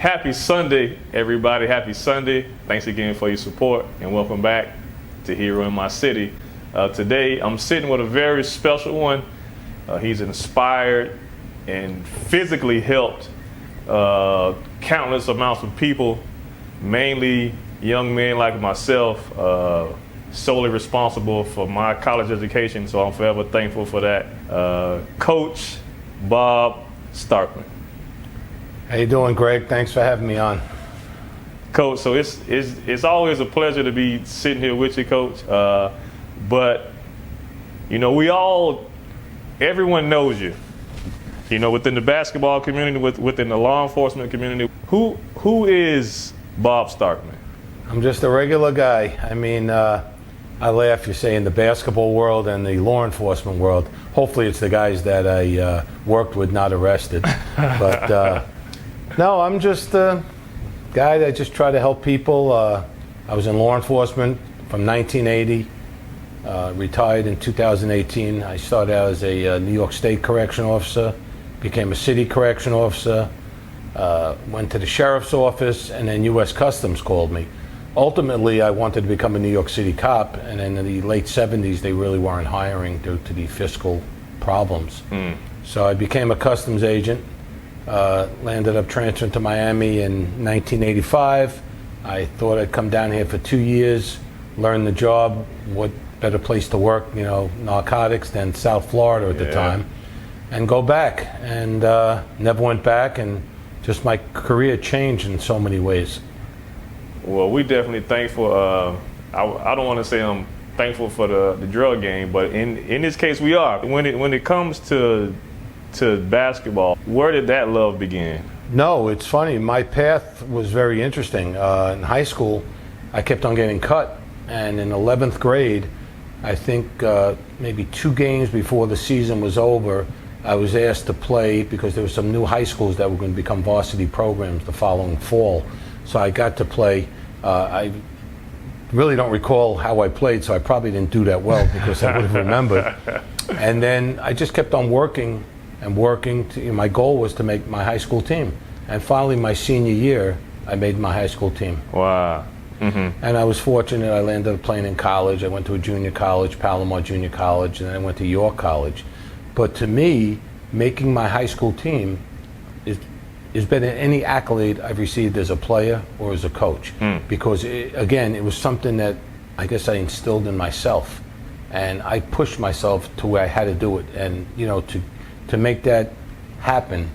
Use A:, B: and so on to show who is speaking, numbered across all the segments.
A: Happy Sunday, everybody. Happy Sunday. Thanks again for your support and welcome back to Hero in My City. Today, I'm sitting with a very special one. He's inspired and physically helped countless amounts of people, mainly young men like myself, solely responsible for my college education, so I'm forever thankful for that. Coach Bob Starkman.
B: How you doing, Greg? Thanks for having me on.
A: Coach, so it's always a pleasure to be sitting here with you, Coach. But you know, everyone knows you. You know, within the basketball community, within the law enforcement community, who is Bob Starkman?
B: I'm just a regular guy. I mean, I laugh. You say in the basketball world and the law enforcement world. Hopefully, it's the guys that I worked with, not arrested. But no, I'm just a guy that just try to help people. I was in law enforcement from 1980. Retired in 2018. I started out as a New York State correction officer, became a city correction officer, went to the sheriff's office, and then U.S. Customs called me. Ultimately, I wanted to become a New York City cop, and in the late 70s, they really weren't hiring due to the fiscal problems. So I became a customs agent, landed up transferring to Miami in 1985. I thought I'd come down here for 2 years, learn the job, what better place to work, you know, narcotics than South Florida at the time, and go back. And never went back, and just my career changed in so many ways.
A: Well, we definitely thankful. I don't want to say I'm thankful for the drug game, but in this case we are. When it comes to basketball, where did that love begin?
B: No, it's funny. My path was very interesting. In high school, I kept on getting cut, and in 11th grade, I think maybe 2 games before the season was over, I was asked to play because there were some new high schools that were going to become varsity programs the following fall. So I got to play. I really don't recall how I played, so I probably didn't do that well because I would have remembered. And then I just kept on working and working. My goal was to make my high school team. And finally, my senior year, I made my high school team.
A: Wow.
B: Mm-hmm. And I was fortunate. I landed up playing in college. I went to a junior college, Palomar Junior College, and then I went to York College. But to me, making my high school team is better than any accolade I've received as a player or as a coach. Because, it was something that I guess I instilled in myself. And I pushed myself to where I had to do it. And, you know, to make that happen,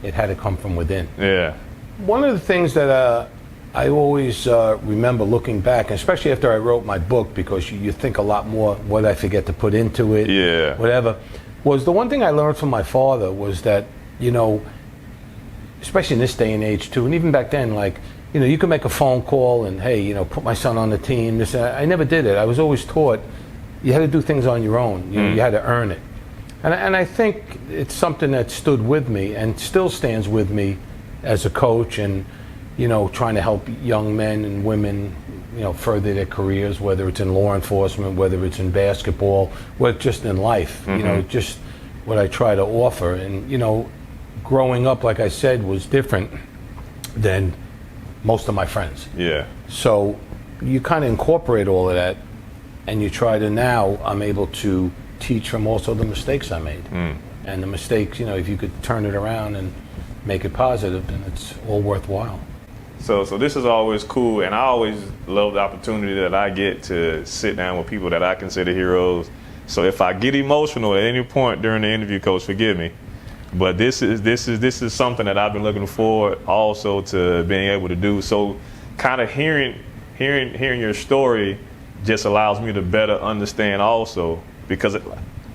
B: it had to come from within.
A: Yeah.
B: One of the things that I always remember looking back, especially after I wrote my book, because you think a lot more, what did I forget to put into it, whatever, was the one thing I learned from my father was that, you know, especially in this day and age too, and even back then, like, you know, you can make a phone call and, hey, you know, put my son on the team. I never did it. I was always taught you had to do things on your own. You know, you had to earn it. And I think it's something that stood with me and still stands with me as a coach and, you know, trying to help young men and women, you know, further their careers, whether it's in law enforcement, whether it's in basketball, or just in life, you know, just what I try to offer. And, you know, growing up, like I said, was different than most of my friends.
A: Yeah.
B: So you kind of incorporate all of that, and you try to now, I'm able to teach from also the mistakes I made. And the mistakes, you know, if you could turn it around and make it positive, then it's all worthwhile.
A: So this is always cool, and I always love the opportunity that I get to sit down with people that I consider heroes. So if I get emotional at any point during the interview, Coach, forgive me. But this is something that I've been looking forward also to being able to do. So kind of hearing your story just allows me to better understand also, because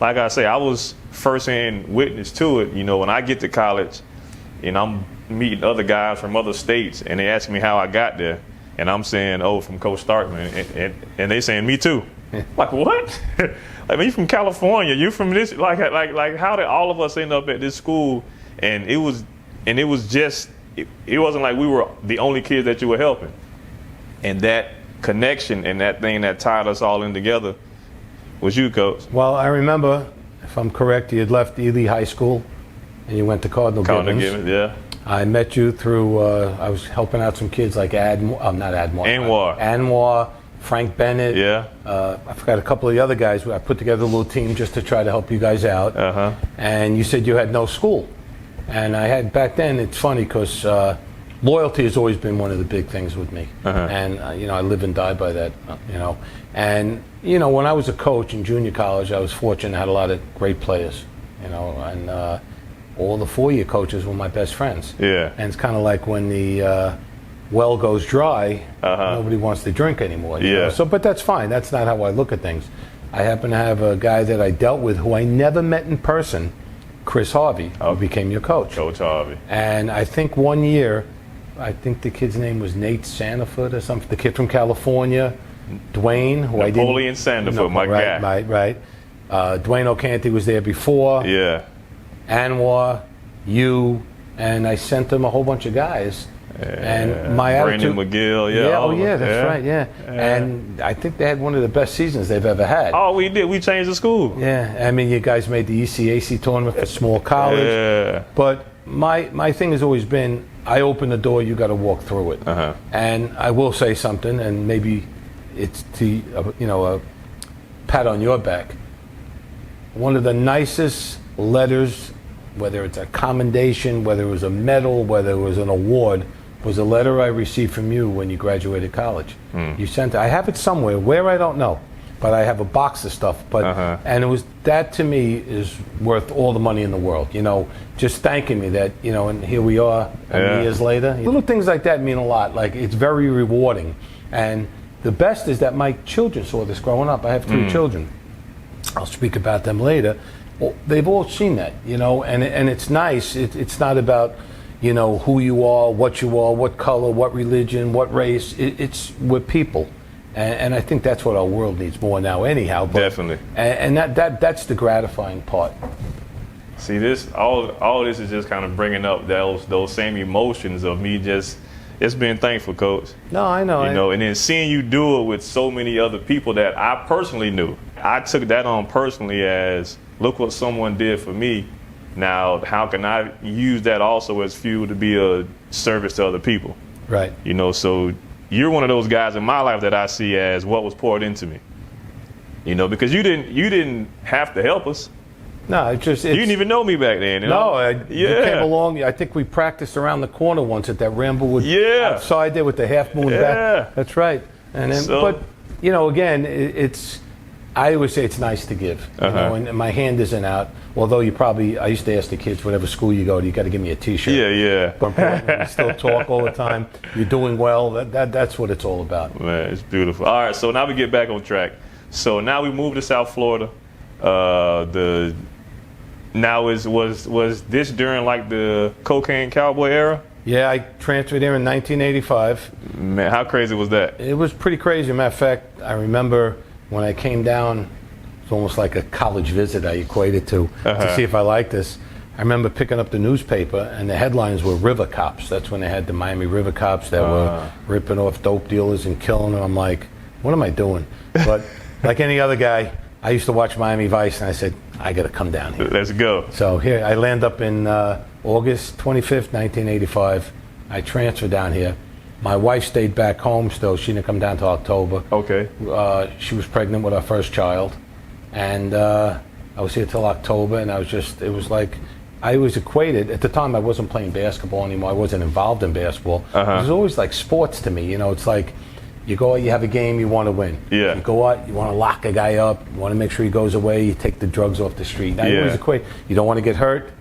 A: like I say, I was first-hand witness to it. You know, when I get to college and I'm meeting other guys from other states and they ask me how I got there, and I'm saying, oh, from Coach Starkman, and they saying, me too. Like, what? Like, you from California, you from this, like how did all of us end up at this school? And it wasn't like we were the only kids that you were helping. And that connection and that thing that tied us all in together was you, Coach.
B: Well, I remember, if I'm correct, you had left Ely High School and you went to Cardinal Gibbons.
A: Yeah.
B: I met you through, I was helping out some kids like Anwar, Frank Bennett.
A: Yeah.
B: I forgot a couple of the other guys. I put together a little team just to try to help you guys out. And you said you had no school. And I had, back then, it's funny because loyalty has always been one of the big things with me. And, I live and die by that, And, when I was a coach in junior college, I was fortunate, I had a lot of great players, and all the 4-year coaches were my best friends.
A: Yeah.
B: And it's kind of like when the well goes dry, nobody wants to drink anymore. You know? So, but that's fine. That's not how I look at things. I happen to have a guy that I dealt with who I never met in person, Chris Harvey, who became your coach.
A: Coach Harvey.
B: And I think one year, I think the kid's name was Nate Sanderfoot or something, the kid from California, Dwayne, who
A: Napoleon Sanderfoot, my guy.
B: Right. Dwayne O'Canty was there before.
A: Yeah.
B: Anwar, you, and I sent them a whole bunch of guys. And my
A: Brandon
B: attitude,
A: McGill,
B: that's right. And I think they had one of the best seasons they've ever had.
A: Oh, we did. We changed the school.
B: Yeah, I mean, you guys made the ECAC tournament for small college.
A: Yeah.
B: But my thing has always been, I open the door, you got to walk through it. And I will say something, and maybe it's a pat on your back. One of the nicest letters, whether it's a commendation, whether it was a medal, whether it was an award, was a letter I received from you when you graduated college. You sent it. I have it somewhere, where I don't know, but I have a box of stuff. But and it was that, to me, is worth all the money in the world. Just thanking me that, and here we are years later. Little things like that mean a lot. Like, it's very rewarding. And the best is that my children saw this growing up. I have 3 children. I'll speak about them later. Well, they've all seen that, and it's nice. It's not about, who you are, what color, what religion, what race. We're people, and I think that's what our world needs more now, anyhow. But,
A: definitely.
B: And that's the gratifying part.
A: See, all this is just kind of bringing up those same emotions of me just being thankful, Coach.
B: No, I know.
A: And then seeing you do it with so many other people that I personally knew. I took that on personally as, look what someone did for me. Now, how can I use that also as fuel to be a service to other people?
B: Right.
A: So you're one of those guys in my life that I see as what was poured into me. Because you didn't have to help us.
B: No, you
A: didn't even know me back then.
B: You came along. I think we practiced around the corner once at that Ramblewood outside there with the half moon back. That's right. And then, but again, it's. I always say it's nice to give, and my hand isn't out. Although I used to ask the kids, whatever school you go to, you got to give me a T-shirt.
A: Yeah.
B: But we still talk all the time. You're doing well. That's what it's all about.
A: Man, it's beautiful. All right, so now we get back on track. So now we move to South Florida. Was this during like the cocaine cowboy era?
B: Yeah, I transferred here in 1985.
A: Man, how crazy was that?
B: It was pretty crazy. Matter of fact, I remember when I came down, it's almost like a college visit I equated to see if I liked this. I remember picking up the newspaper, and the headlines were River Cops. That's when they had the Miami River Cops that were ripping off dope dealers and killing them. I'm like, what am I doing? But like any other guy, I used to watch Miami Vice, and I said, I got to come down here.
A: Let's go.
B: So here, I land up in August 25th, 1985. I transfer down here. My wife stayed back home still. She didn't come down till October.
A: Okay.
B: She was pregnant with our first child. And I was here till October, and it was like, I was equated. At the time, I wasn't playing basketball anymore. I wasn't involved in basketball. It was always like sports to me. It's like, you go out, you have a game, you want to win.
A: Yeah.
B: You go out, you want to lock a guy up, you want to make sure he goes away, you take the drugs off the street. I always equate, you don't want to get hurt,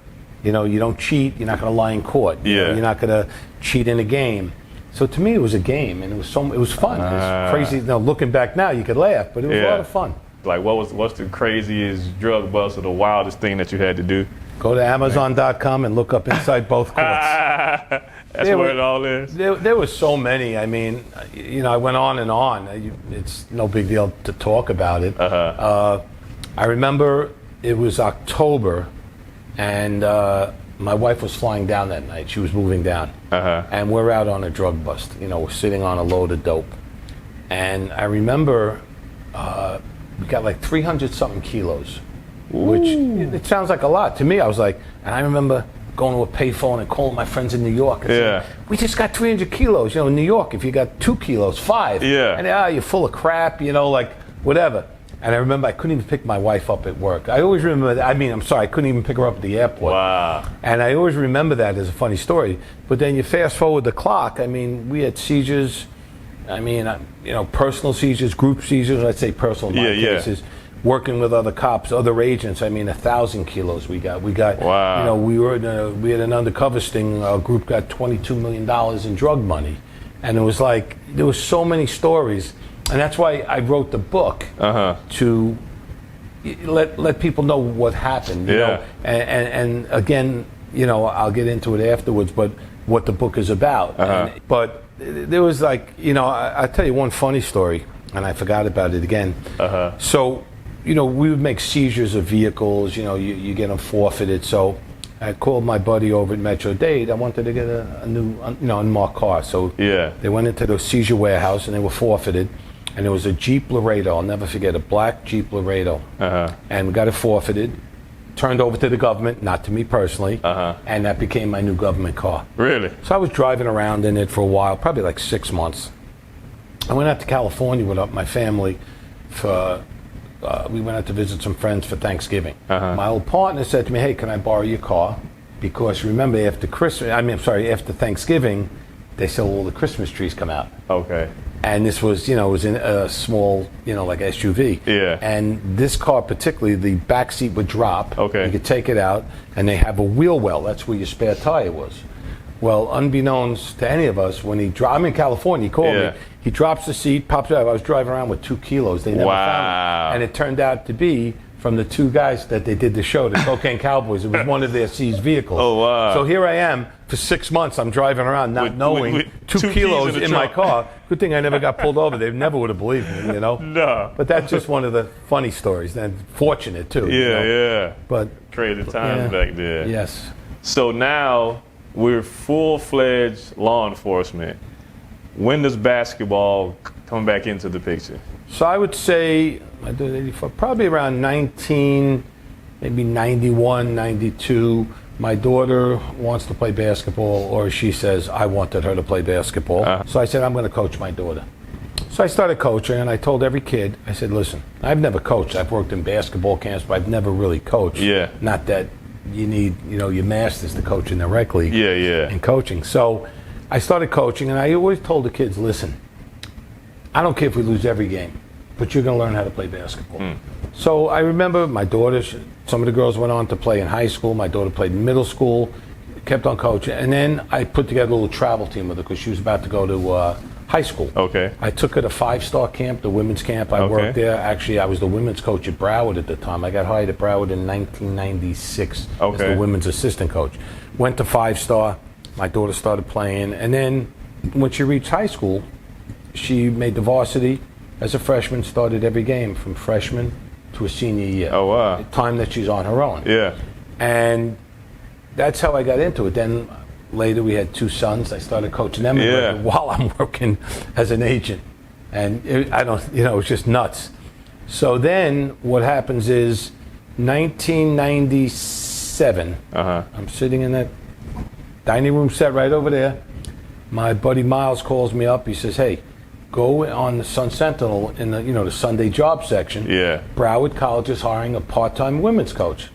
B: you don't cheat, you're not going to lie in court. You're not going to cheat in a game. So to me, it was a game, and it was fun. It was crazy. Looking back now, you could laugh, but it was a lot of fun.
A: Like, what's the craziest drug bust or the wildest thing that you had to do?
B: Go to Amazon.com and look up Inside Both Courts.
A: That's where it all is.
B: There were so many. I mean, I went on and on. It's no big deal to talk about it. I remember it was October, and my wife was flying down that night. She was moving down. And we're out on a drug bust. We're sitting on a load of dope. And I remember we got like 300-something kilos, which it sounds like a lot. To me, I was like, and I remember going to a payphone and calling my friends in New York. And
A: Yeah.
B: saying, we just got 300 kilos. You know, in New York, if you got 2 kilos, 5.
A: Yeah.
B: And you're full of crap, you know, like whatever. And I remember I couldn't even pick my wife up at work. I always remember that. I mean, I'm sorry, I couldn't even pick her up at the airport.
A: Wow.
B: And I always remember that as a funny story. But then you fast forward the clock. I mean, we had seizures. I mean, you know, personal seizures, group seizures. I'd say personal in my cases. Working with other cops, other agents. I mean, 1,000 kilos we got.
A: Wow.
B: You know, we had an undercover sting. Our group got $22 million in drug money. And it was like, there was so many stories. And that's why I wrote the book, to let people know what happened. You know? And again, you know, I'll get into it afterwards, but what the book is about. But there was like, you know, I'll tell you one funny story, and I forgot about it again. So, you know, we would make seizures of vehicles, you know, you get them forfeited. So I called my buddy over at Metro-Dade. I wanted to get a new, you know, unmarked car. So they went into the seizure warehouse and they were forfeited. And it was a Jeep Laredo. I'll never forget, a black Jeep Laredo. And we got it forfeited, turned over to the government, not to me personally, and that became my new government car.
A: Really?
B: So I was driving around in it for a while, probably like 6 months. I went out to California with my family for, we went out to visit some friends for Thanksgiving. My old partner said to me, hey, can I borrow your car? Because remember, after after Thanksgiving, they sell all the Christmas trees come out.
A: Okay.
B: And this was, you know, it was in a small, you know, like SUV.
A: Yeah.
B: And this car particularly, the back seat would drop.
A: Okay.
B: You could take it out, and they have a wheel well. That's where your spare tire was. Well, unbeknownst to any of us, when I'm in California, he called me. He drops the seat, pops it up. I was driving around with 2 kilos. They never found it. And it turned out to be from the 2 guys that they did the show, the Cocaine Cowboys. It was one of their seized vehicles.
A: Oh, wow.
B: So here I am for 6 months. I'm driving around not knowing with 2 kilos in my car. Good thing I never got pulled over. They never would have believed me, you know?
A: No.
B: But that's just one of the funny stories, and fortunate too.
A: Yeah,
B: you know?
A: yeah.
B: But
A: crazy times back there.
B: Yes.
A: So now we're full-fledged law enforcement. When does basketball come back into the picture?
B: So I would say, I did 84, probably around 19, maybe 91, 92. My daughter wants to play basketball, or she says, I wanted her to play basketball. So I said, I'm going to coach my daughter. So I started coaching, and I told every kid, I said, listen, I've never coached. I've worked in basketball camps, but I've never really coached.
A: Yeah.
B: Not that you need, you know, your masters to coach in the rec league.
A: Yeah, yeah.
B: In coaching. So I started coaching, and I always told the kids, listen, I don't care if we lose every game, but you're going to learn how to play basketball. So I remember my daughter, some of the girls went on to play in high school. My daughter played in middle school, kept on coaching. And then I put together a little travel team with her because she was about to go to high school.
A: Okay.
B: I took her to 5-star camp, the women's camp. I worked there. Actually, I was the women's coach at Broward at the time. I got hired at Broward in 1996 as the women's assistant coach. Went to 5-star. My daughter started playing. And then when she reached high school, she made the varsity as a freshman, started every game from freshman to a senior year.
A: Oh, wow.
B: The time that she's on her own.
A: Yeah.
B: And that's how I got into it. Then later we had 2 sons. I started coaching them while I'm working as an agent. And it was just nuts. So then what happens is 1997, I'm sitting in that dining room set right over there. My buddy Miles calls me up. He says, hey, go on the Sun Sentinel in the, the Sunday job section.
A: Yeah.
B: Broward College is hiring a part-time women's coach.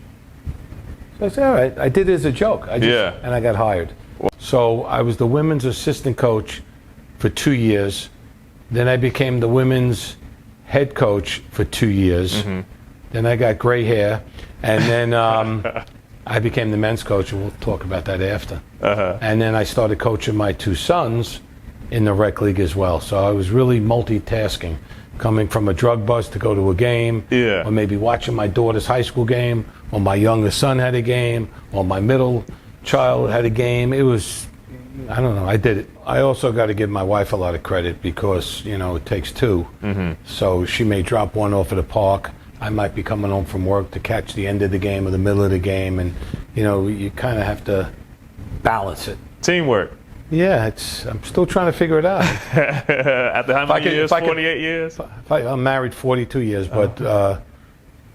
B: So I said, all right. I did it as a joke. And I got hired. So I was the women's assistant coach for 2 years. Then I became the women's head coach for 2 years. Then I got gray hair. And then I became the men's coach, and we'll talk about that after. And then I started coaching my 2 sons in the rec league as well. So I was really multitasking, coming from a drug bust to go to a game, or maybe watching my daughter's high school game, or my youngest son had a game, or my middle child had a game. It was, I don't know, I did it. I also got to give my wife a lot of credit because, it takes 2. So she may drop one off at the park. I might be coming home from work to catch the end of the game or the middle of the game, and, you kind of have to balance it.
A: Teamwork.
B: Yeah, I'm still trying to figure it out.
A: After how many years? 48 years?
B: I'm married 42 years, but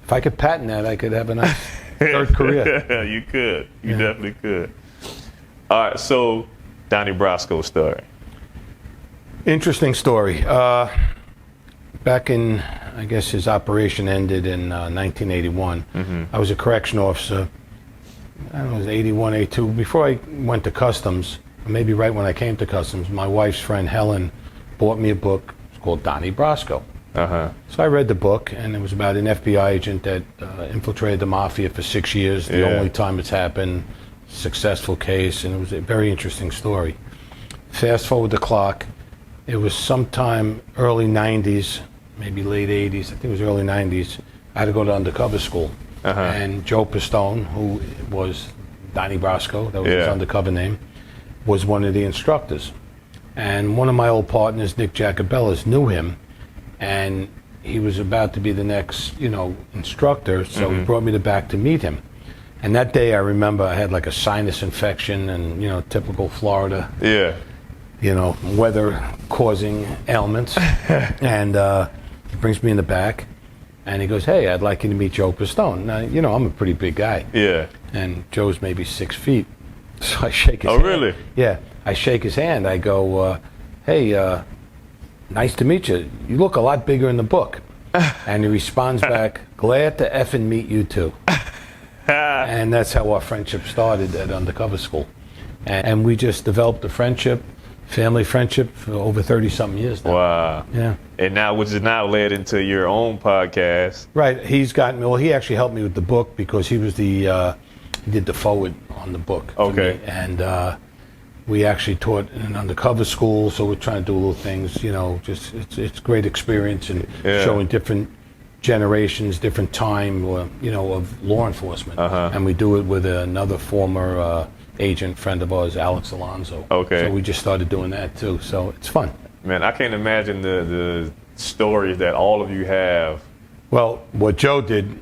B: if I could patent that, I could have a nice third career.
A: You could. You definitely could. All right, so Donnie Brasco's story.
B: Interesting story. Back in, I guess his operation ended in 1981. I was a correction officer. I don't know, it was 81, 82. Before I went to Customs, maybe right when I came to Customs, my wife's friend Helen bought me a book. It's called Donnie Brasco. So I read the book, and it was about an FBI agent that infiltrated the mafia for 6 years. The only time it's happened, successful case, and it was a very interesting story. Fast forward the clock, it was sometime early 90s, maybe late 80s, I think it was early 90s. I had to go to undercover school. And Joe Pistone, who was Donnie Brasco, that was his undercover name, was one of the instructors. And one of my old partners, Nick Jacobellis, knew him, and he was about to be the next, instructor, so he brought me back to meet him. And that day I remember I had like a sinus infection and, typical Florida. Weather causing ailments. And he brings me in the back and he goes, "Hey, I'd like you to meet Joe Pistone." Now, I'm a pretty big guy. And Joe's maybe 6 feet. So I shake his hand.
A: Oh, really?
B: Yeah. I shake his hand. I go, "Hey, nice to meet you. You look a lot bigger in the book." And he responds back, "Glad to effing meet you too." And that's how our friendship started at undercover school. And we just developed a friendship, family friendship, for over 30-something years now.
A: Wow.
B: Yeah.
A: And now, which has now led into your own podcast.
B: Right. He's gotten me, well, he actually helped me with the book because he was he did the forward on the book.
A: Okay.
B: And we actually taught in an undercover school, so we're trying to do little things, just it's great experience and showing different generations, different time, of law enforcement. And we do it with another former agent friend of ours, Alex Alonso.
A: Okay.
B: So we just started doing that too. So it's fun.
A: Man, I can't imagine the stories that all of you have.
B: Well, what Joe did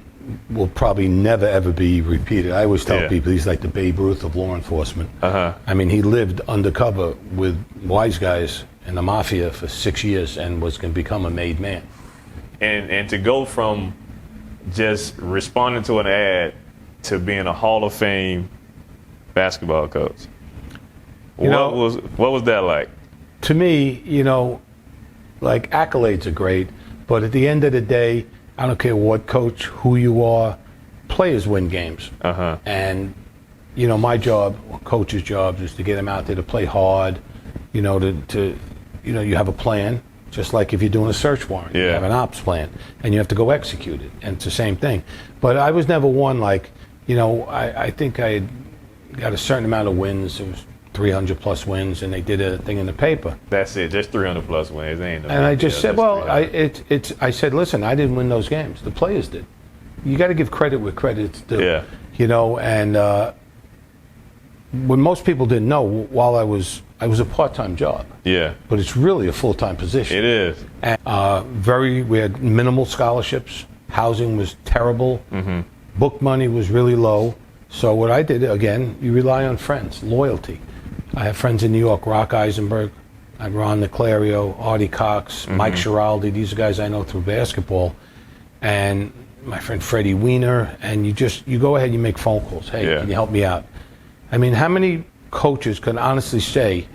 B: will probably never ever be repeated. I always tell people he's like the Babe Ruth of law enforcement. I mean, he lived undercover with wise guys in the mafia for 6 years and was going to become a made man.
A: And to go from just responding to an ad to being a Hall of Fame basketball coach, what was that like?
B: To me, like accolades are great, but at the end of the day, I don't care what coach, who you are, players win games. And, my job, or coach's job, is to get them out there to play hard, you have a plan, just like if you're doing a search warrant. You have an ops plan, and you have to go execute it, and it's the same thing. But I was never one like, I think I had got a certain amount of wins. It was 300 plus wins, and they did a thing in the paper.
A: That's it, just 300 plus wins. Ain't no
B: and I just said, well,
A: 300.
B: I said, listen, I didn't win those games. The players did. You got to give credit where credit's due. And what most people didn't know, while I was a part-time job. But it's really a full-time position.
A: It is.
B: And we had minimal scholarships. Housing was terrible. Book money was really low. So what I did, again, you rely on friends, loyalty. I have friends in New York, Rock Eisenberg, Ron Niclario, Artie Cox, Mike Schiraldi. These are guys I know through basketball. And my friend Freddie Weiner. And you go ahead, you make phone calls. Hey, can you help me out? I mean, how many coaches can honestly say,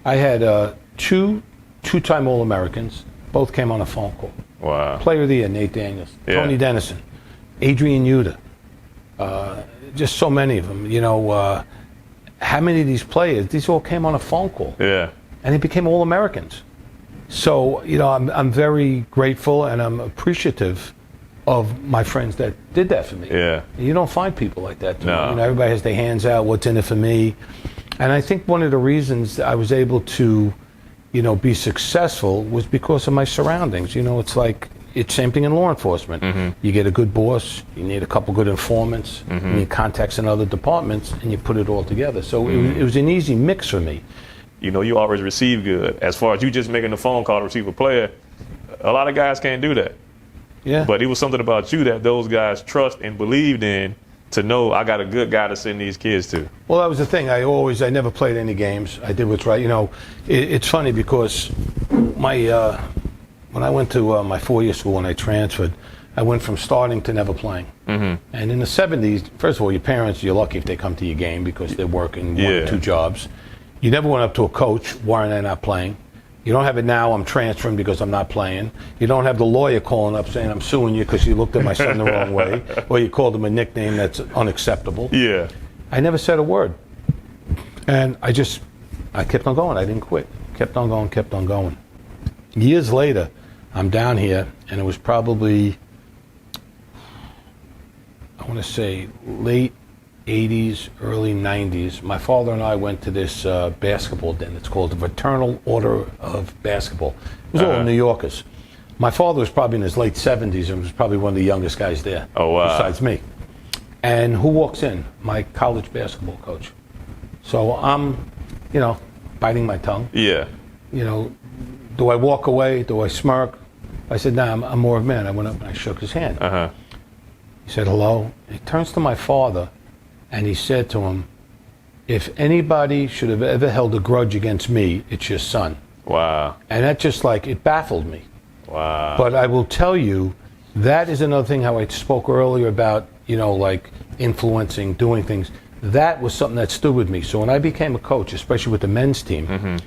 B: I had two-time All-Americans, both came on a phone call.
A: Wow.
B: Player of the Year, Nate Daniels, Tony Dennison, Adrian Yuta, just so many of them. How many of these players, these all came on a phone call. And they became All-Americans. So, I'm very grateful and I'm appreciative of my friends that did that for me. You don't find people like that.
A: No.
B: Everybody has their hands out, what's in it for me. And I think one of the reasons I was able to, be successful was because of my surroundings. It's like, it's same thing in law enforcement. You get a good boss, you need a couple good informants, you need contacts in other departments, and you put it all together. So it was an easy mix for me.
A: You always receive good. As far as you just making a phone call to receive a player, a lot of guys can't do that. But it was something about you that those guys trust and believed in to know I got a good guy to send these kids to.
B: Well, that was the thing. I never played any games. I did what's right. It's funny because when I went to my 4-year school and I transferred, I went from starting to never playing. And in the 70s, first of all, your parents, you're lucky if they come to your game because they're working 1 or 2 jobs. You never went up to a coach, why am I not playing? You don't have it now, I'm transferring because I'm not playing. You don't have the lawyer calling up saying, I'm suing you because you looked at my son the wrong way, or you called him a nickname that's unacceptable.
A: Yeah.
B: I never said a word. And I kept on going. I didn't quit. Kept on going. Years later, I'm down here, and it was probably, I want to say, late 80s, early 90s. My father and I went to this basketball den. It's called the Fraternal Order of Basketball. It was all New Yorkers. My father was probably in his late 70s and was probably one of the youngest guys there.
A: Oh, wow.
B: Besides me. And who walks in? My college basketball coach. So I'm, biting my tongue.
A: Yeah.
B: Do I walk away? Do I smirk? I said, nah, I'm more of a man. I went up and I shook his hand. He said, hello. He turns to my father and he said to him, if anybody should have ever held a grudge against me, it's your son.
A: Wow.
B: And that just it baffled me.
A: Wow.
B: But I will tell you, that is another thing how I spoke earlier about, influencing, doing things. That was something that stood with me. So when I became a coach, especially with the men's team,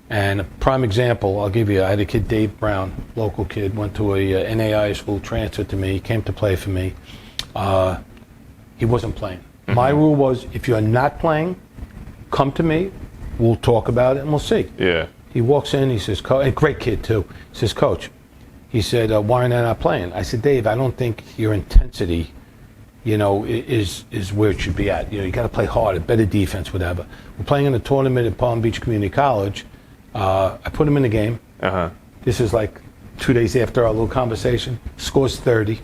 B: and a prime example, I'll give you, I had a kid, Dave Brown, local kid, went to a NAI school, transferred to me, came to play for me. He wasn't playing. My rule was, if you're not playing, come to me, we'll talk about it and we'll see.
A: Yeah.
B: He walks in, he says, a great kid too, he says, Coach, he said, why am I not playing? I said, Dave, I don't think your intensity, is where it should be at. You got to play harder, better defense, whatever. We're playing in a tournament at Palm Beach Community College. I put him in the game. This is 2 days after our little conversation. Scores 30.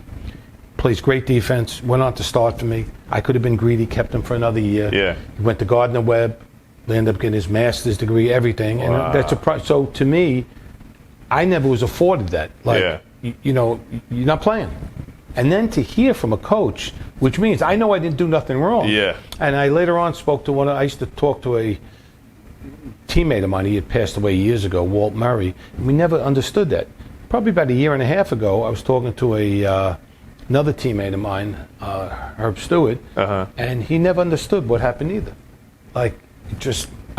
B: Plays great defense. Went on to start for me. I could have been greedy, kept him for another year.
A: Yeah.
B: He went to Gardner Webb. They ended up getting his master's degree, everything.
A: Wow.
B: And that's so to me, I never was afforded that. You're not playing. And then to hear from a coach, which means I know I didn't do nothing wrong.
A: Yeah.
B: And I later on spoke to I used to talk to a teammate of mine. He had passed away years ago, Walt Murray. And we never understood that. Probably about a year and a half ago, I was talking to another teammate of mine, Herb Stewart, and he never understood what happened either. I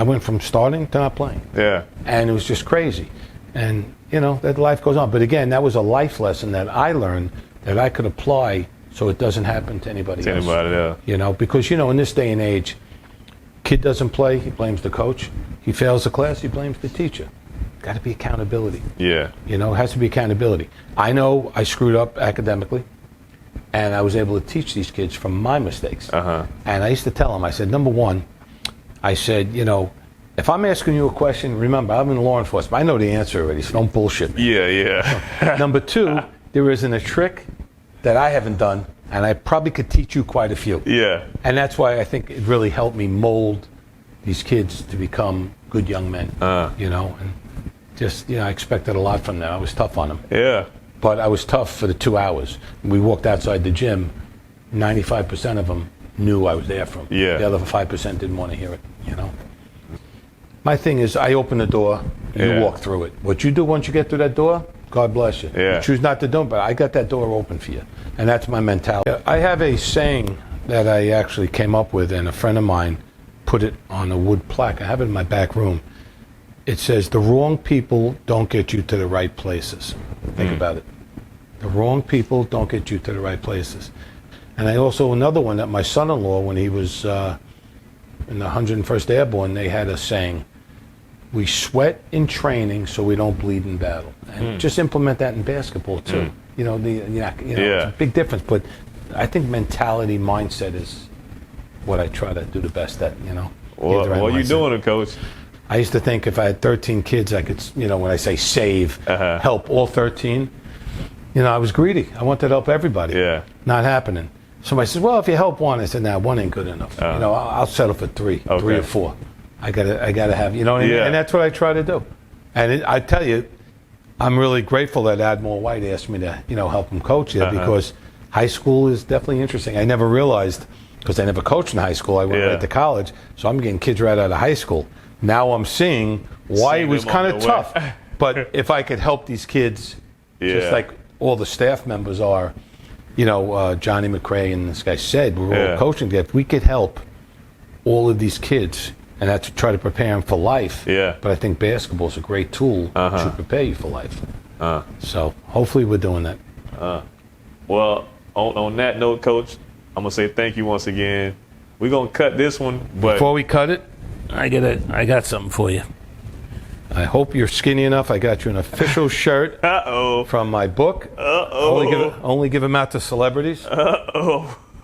B: went from starting to not playing.
A: Yeah.
B: And it was just crazy. And, that life goes on. But again, that was a life lesson that I learned that I could apply so it doesn't happen to anybody else. Because, in this day and age, kid doesn't play, he blames the coach. He fails the class, he blames the teacher. Got to be accountability.
A: Yeah.
B: It has to be accountability. I know I screwed up academically, and I was able to teach these kids from my mistakes. And I used to tell them, I said, number one, I said, if I'm asking you a question, remember, I'm in law enforcement. I know the answer already, so don't bullshit me.
A: Yeah.
B: Number two, there isn't a trick that I haven't done, and I probably could teach you quite a few.
A: Yeah.
B: And that's why I think it really helped me mold these kids to become good young men. And just, I expected a lot from them. I was tough on them.
A: Yeah.
B: But I was tough for the 2 hours. We walked outside the gym, 95% of them knew I was there for them.
A: Yeah.
B: The other 5% didn't want to hear it, My thing is, I open the door, you walk through it. What you do once you get through that door, God bless you.
A: Yeah.
B: You choose not to do it, but I got that door open for you. And that's my mentality. I have a saying that I actually came up with, and a friend of mine put it on a wood plaque. I have it in my back room. It says, the wrong people don't get you to the right places. Think about it. The wrong people don't get you to the right places. And I also, another one that my son-in-law, when he was in the 101st Airborne, they had a saying, we sweat in training so we don't bleed in battle. And just implement that in basketball too. It's a big difference. But I think mentality, mindset is what I try to do the best at,
A: What are you doing, Coach?
B: I used to think if I had 13 kids, I could, when I say save, help all 13. I was greedy. I wanted to help everybody.
A: Yeah.
B: Not happening. Somebody says, well, if you help one, I said, nah, one ain't good enough. I'll settle for three or four. I gotta have, what I mean? And that's what I try to do. And I tell you, I'm really grateful that Admiral White asked me to, help him coach there because high school is definitely interesting. I never realized, because I never coached in high school, I went right to college, so I'm getting kids right out of high school. Now I'm seeing why it was kind of tough. But if I could help these kids, just like all the staff members are, Johnny McRae and this guy said, we're all coaching together. If we could help all of these kids, and that's to try to prepare them for life.
A: Yeah.
B: But I think basketball is a great tool to prepare you for life. So hopefully we're doing that.
A: Well, on that note, Coach, I'm going to say thank you once again. We're going to cut this one. But
B: before we cut it, I got something for you. I hope you're skinny enough. I got you an official shirt from my book. Only give them out to celebrities.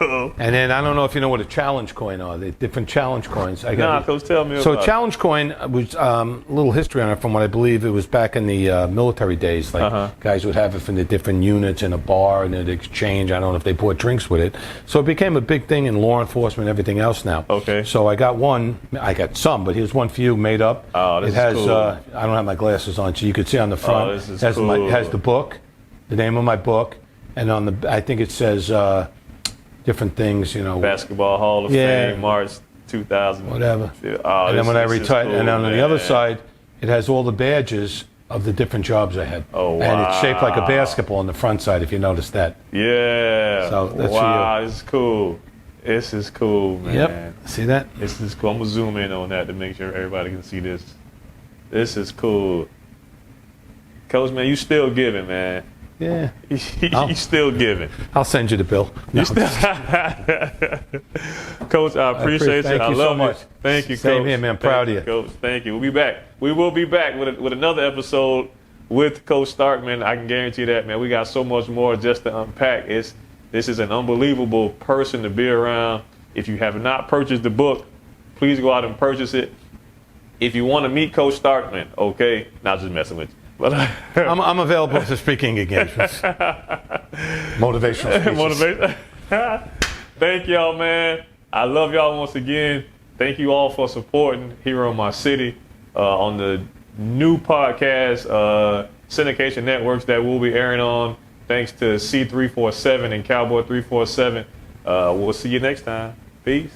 B: And then I don't know if you know what a challenge coin are. The different challenge coins.
A: Coach, tell me about it.
B: So a challenge coin was a little history on it from what I believe it was back in the military days. Like guys would have it from the different units in a bar and they'd exchange. I don't know if they bought drinks with it. So it became a big thing in law enforcement and everything else now.
A: Okay.
B: So I got one. I got some, but here's one for you made up.
A: Oh, this
B: it has,
A: is cool.
B: I don't have my glasses on, so you can see on the front.
A: Oh, this is
B: it
A: cool.
B: has the book, the name of my book, and on the I think it says different things,
A: Basketball Hall of Fame, March 2000.
B: Whatever.
A: Oh,
B: and then when I retired,
A: cool,
B: and then on
A: man.
B: the other side, it has all the badges of the different jobs I had.
A: Oh, wow.
B: And it's shaped like a basketball on the front side, if you notice that.
A: Yeah.
B: So that's
A: wow,
B: for you.
A: this is cool. This is cool, man.
B: Yep. See that?
A: This is cool. I'm going to zoom in on that to make sure everybody can see this. This is cool. Coach, man, you still giving, man.
B: Yeah.
A: You still giving.
B: I'll send you the bill. No.
A: Coach, I appreciate it. I love
B: so much.
A: you. Thank you,
B: Same
A: Coach.
B: here, man. Proud of you.
A: Coach. Thank you. We'll be back. We will be back with another episode with Coach Starkman. I can guarantee that, man. We got so much more just to unpack. This is an unbelievable person to be around. If you have not purchased the book, please go out and purchase it. If you want to meet Coach Starkman, okay, not just messing with you. But
B: I'm available for speaking engagements. Motivational speeches.
A: Thank y'all, man. I love y'all once again. Thank you all for supporting here on my city on the new podcast syndication networks that we'll be airing on. Thanks to C347 and Cowboy 347. We'll see you next time. Peace.